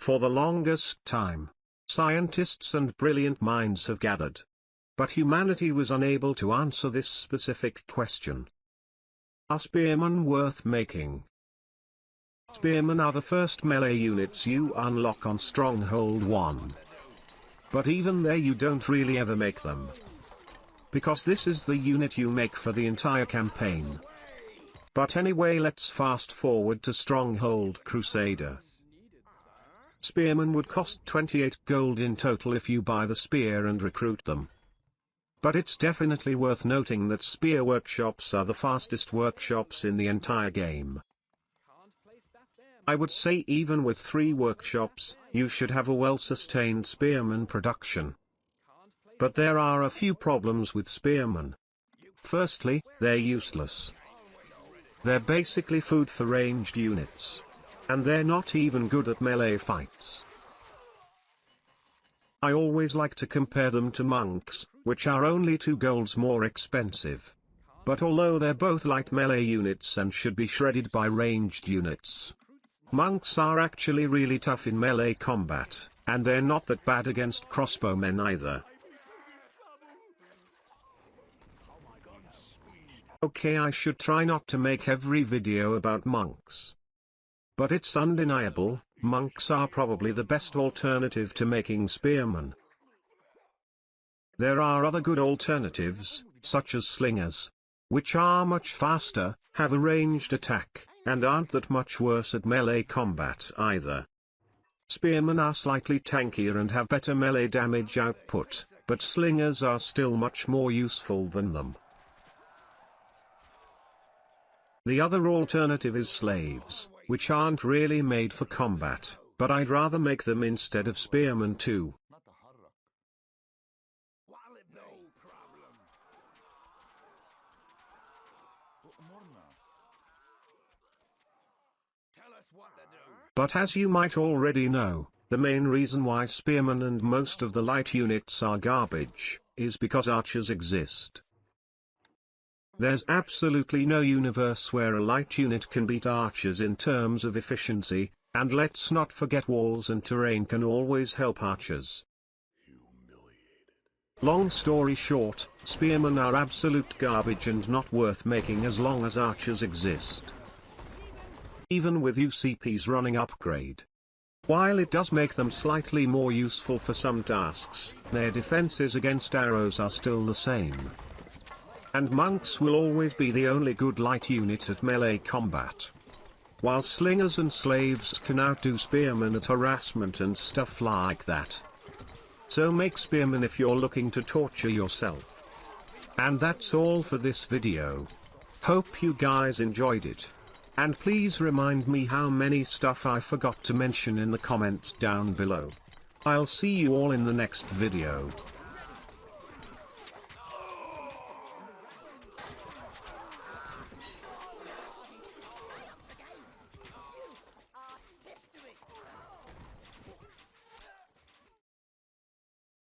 For the longest time, scientists and brilliant minds have gathered. But humanity was unable to answer this specific question. Are spearmen worth making? Spearmen are the first melee units you unlock on Stronghold 1. But even there you don't really ever make them. Because this is the unit you make for the entire campaign. But anyway, let's fast forward to Stronghold Crusader. Spearmen would cost 28 gold in total if you buy the spear and recruit them. But it's definitely worth noting that spear workshops are the fastest workshops in the entire game. I would say even with 3 workshops, you should have a well-sustained spearman production. But there are a few problems with spearmen. Firstly, they're useless. They're basically food for ranged units. And they're not even good at melee fights. I always like to compare them to monks, which are only 2 golds more expensive. But although they're both light melee units and should be shredded by ranged units, monks are actually really tough in melee combat, and they're not that bad against crossbowmen either. Okay, I should try not to make every video about monks. But it's undeniable, monks are probably the best alternative to making spearmen. There are other good alternatives, such as slingers, which are much faster, have a ranged attack, and aren't that much worse at melee combat either. Spearmen are slightly tankier and have better melee damage output, but slingers are still much more useful than them. The other alternative is slaves, which aren't really made for combat, but I'd rather make them instead of spearmen too. But as you might already know, the main reason why spearmen and most of the light units are garbage, is because archers exist. There's absolutely no universe where a light unit can beat archers in terms of efficiency, and let's not forget walls and terrain can always help archers. Long story short, spearmen are absolute garbage and not worth making as long as archers exist. Even with UCP's running upgrade. While it does make them slightly more useful for some tasks, their defenses against arrows are still the same. And monks will always be the only good light unit at melee combat. While slingers and slaves can outdo spearmen at harassment and stuff like that. So make spearmen if you're looking to torture yourself. And that's all for this video. Hope you guys enjoyed it. And please remind me how many stuff I forgot to mention in the comments down below. I'll see you all in the next video.